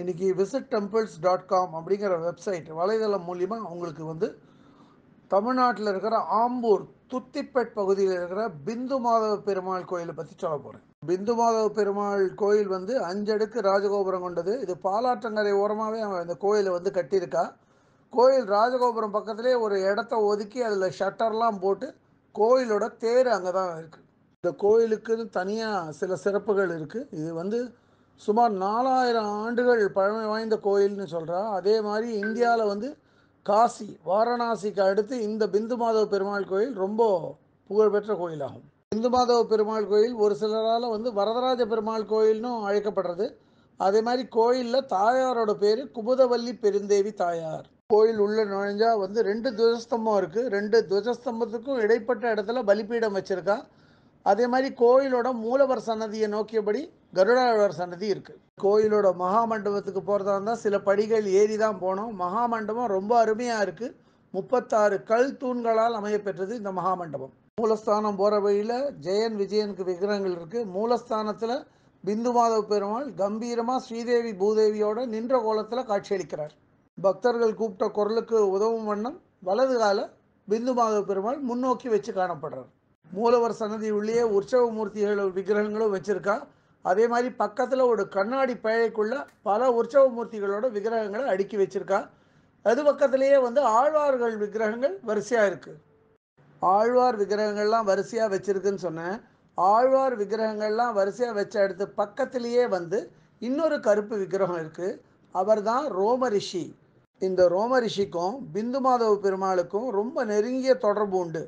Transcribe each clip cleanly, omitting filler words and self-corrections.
இன்றைக்கி visittemples.com அப்படிங்கிற website வலைதளம் மூலிமா உங்களுக்கு வந்து தமிழ்நாட்டில் இருக்கிற ஆம்பூர் துத்திப்பேட் பகுதியில் இருக்கிற பிந்து மாதவ பெருமாள் கோயிலை பற்றி சொல்ல போகிறேன். பிந்து மாதவ பெருமாள் கோயில் வந்து 5 அடுக்கு ராஜகோபுரம் கொண்டது. இது பாலாற்றங்கரை ஓரமாகவே அவன் இந்த கோயிலை வந்து கட்டியிருக்கா. கோயில் ராஜகோபுரம் பக்கத்துலேயே ஒரு இடத்த ஒதுக்கி அதில் ஷட்டர்லாம் போட்டு கோயிலோட தேர் அங்கே தான் இருக்குது. இந்த கோயிலுக்குன்னு தனியாக சில சிறப்புகள் இருக்குது. இது வந்து சுமார் 4000 ஆண்டுகள் பழமை வாய்ந்த கோயில்னு சொல்கிறா. அதே மாதிரி இந்தியாவில் வந்து காசி வாரணாசிக்கு அடுத்து இந்த பிந்து மாதவ பெருமாள் கோயில் ரொம்ப புகழ்பெற்ற கோயிலாகும். பிந்து மாதவ பெருமாள் கோயில் ஒரு சிலரால் வந்து வரதராஜ பெருமாள் கோயில்னு அழைக்கப்படுறது. அதே மாதிரி கோயிலில் தாயாரோட பேர் குமுதவல்லி பெருந்தேவி தாயார். கோயில் உள்ளே நுழைஞ்சால் வந்து 2 துவஜஸ்தம்பம் இருக்குது. 2 துவஜஸ்தம்பத்துக்கும் இடைப்பட்ட இடத்துல பலிப்பீடம் வச்சுருக்கா. அதே மாதிரி கோயிலோட மூலவர் சன்னதியை நோக்கியபடி கருடாழ்வார் சன்னதி இருக்குது. கோயிலோட மகாமண்டபத்துக்கு போகிறதா இருந்தால் சில படிகள் ஏறி தான் போனோம். மகாமண்டபம் ரொம்ப அருமையாக இருக்குது. 36 கல் தூண்களால் அமையப்பெற்றது இந்த மகாமண்டபம். மூலஸ்தானம் போகிற வழியில் ஜெயன் விஜயனுக்கு விக்கிரகங்கள் இருக்குது. மூலஸ்தானத்தில் பிந்து மாதவ பெருமாள் கம்பீரமாக ஸ்ரீதேவி பூதேவியோட நின்ற கோலத்தில் காட்சியளிக்கிறார். பக்தர்கள் கூப்பிட்ட குரலுக்கு உதவும் வண்ணம் வலது கால பிந்து மாதவ பெருமாள் முன்னோக்கி வச்சு காணப்படுறார். மூலவர் சன்னதி உள்ளே உற்சவ மூர்த்திகள் விக்கிரகங்களும் வச்சுருக்கா. அதே மாதிரி பக்கத்தில் ஒரு கண்ணாடி பேழைக்குள்ள பல உற்சவ மூர்த்திகளோட விக்கிரகங்களை அடுக்கி வச்சுருக்கா. அது பக்கத்திலேயே வந்து ஆழ்வார்கள் விக்கிரகங்கள் வரிசையாக இருக்குது. ஆழ்வார் விக்கிரகங்கள்லாம் வரிசையாக வச்சுருக்குன்னு சொன்னேன். ஆழ்வார் விக்கிரகங்கள்லாம் வரிசையாக வச்ச அடுத்து பக்கத்திலேயே வந்து இன்னொரு கருப்பு விக்கிரகம் இருக்குது. அவர் தான் ரோமரிஷி. இந்த ரோமரிஷிக்கும் பிந்து மாதவ பெருமாளுக்கும் ரொம்ப நெருங்கிய தொடர்பு உண்டு.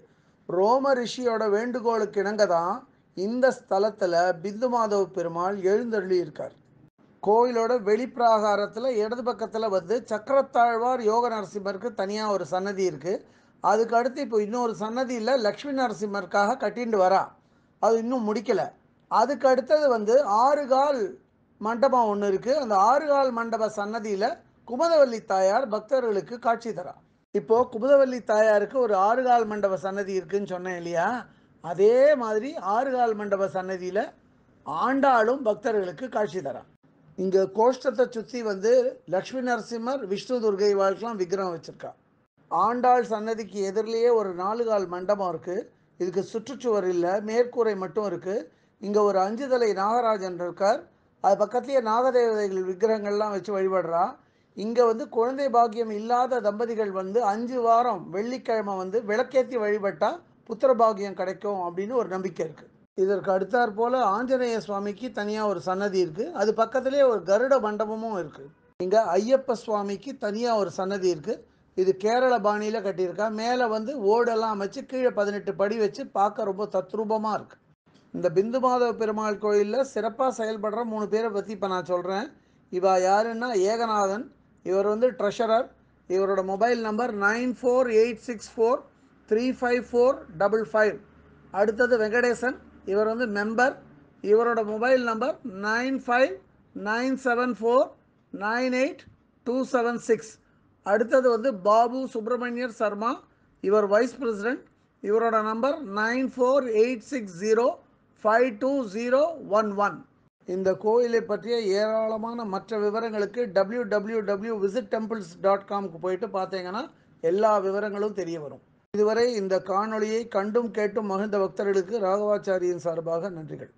ரோம ரிஷியோட வேண்டுகோளுக்கு இணங்க தான் இந்த ஸ்தலத்தில் பிந்து மாதவ பெருமாள் எழுந்தருளி இருக்கார். கோயிலோட வெளிப்பிராகாரத்தில் இடது பக்கத்தில் வந்து சக்கரத்தாழ்வார் யோக நரசிம்மருக்கு தனியாக ஒரு சன்னதி இருக்குது. அதுக்கு அடுத்து இப்போ இன்னொரு சன்னதியில் லக்ஷ்மி நரசிம்மருக்காக கட்டிட்டு வரா. அது இன்னும் முடிக்கலை. அதுக்கு அடுத்தது வந்து 6 கால் மண்டபம் ஒன்று இருக்குது. அந்த 6 கால் மண்டப சன்னதியில் குமுதவல்லி தாயார் பக்தர்களுக்கு காட்சி தரா. இப்போது குமுதவல்லி தாயாருக்கு ஒரு 6 கால் மண்டப சன்னதி இருக்குதுன்னு சொன்னேன் இல்லையா? அதே மாதிரி 6 கால் மண்டப சன்னதியில் ஆண்டாளும் பக்தர்களுக்கு காட்சி தரா. இங்கே கோஷ்டத்தை சுற்றி வந்து லக்ஷ்மி நரசிம்மர் விஷ்ணு துர்கை வாழ்க்கெலாம் விக்கிரகம் வச்சுருக்கா. ஆண்டாள் சன்னதிக்கு எதிரிலேயே ஒரு 4 கால் மண்டபம் இருக்குது. இதுக்கு சுற்றுச்சுவர் இல்லை, மேற்கூரை மட்டும் இருக்குது. இங்கே ஒரு 5 தலை நாகராஜன் இருக்கார். அது பக்கத்துலேயே நாகதேவதைகள் விக்கிரகங்கள்லாம் வச்சு வழிபடுறா. இங்கே வந்து குழந்தை பாக்கியம் இல்லாத தம்பதிகள் வந்து 5 வாரம் வெள்ளிக்கிழமை வந்து விளக்கேற்றி வழிபட்டால் புத்திர பாக்கியம் கிடைக்கும் அப்படின்னு ஒரு நம்பிக்கை இருக்குது. இதற்கு அடுத்தாற் போல் ஆஞ்சநேய சுவாமிக்கு தனியாக ஒரு சன்னதி இருக்குது. அது பக்கத்துலேயே ஒரு கருட மண்டபமும் இருக்குது. இங்கே ஐயப்ப சுவாமிக்கு தனியாக ஒரு சன்னதி இருக்குது. இது கேரள பாணியில் கட்டியிருக்கா. மேலே வந்து ஓடெல்லாம் அமைச்சு கீழே 18 படி வச்சு பார்க்க ரொம்ப தத்ரூபமாக இருக்குது. இந்த பிந்து மாதவ பெருமாள் கோயிலில் சிறப்பாக செயல்படுற 3 பேரை பற்றி இப்போ நான் சொல்கிறேன். இவா யாருன்னா ஏகநாதன். இவர் வந்து ட்ரெஷரர். இவரோட மொபைல் நம்பர் 9486435455. அடுத்தது வெங்கடேசன். இவர் வந்து மெம்பர். இவரோட மொபைல் நம்பர் 9597498276. அடுத்தது வந்து பாபு சுப்பிரமணியர் சர்மா. இவர் வைஸ் பிரசிடென்ட். இவரோட நம்பர் 9486052011. இந்த கோயிலை பற்றிய ஏராளமான மற்ற விவரங்களுக்கு www.visittemples.com போயிட்டு பார்த்தீங்கன்னா எல்லா விவரங்களும் தெரிய வரும். இதுவரை இந்த காணொளியை கண்டும் கேட்டும் மகிழ்ந்த பக்தர்களுக்கு ராகவாச்சாரியின் சார்பாக நன்றிகள்.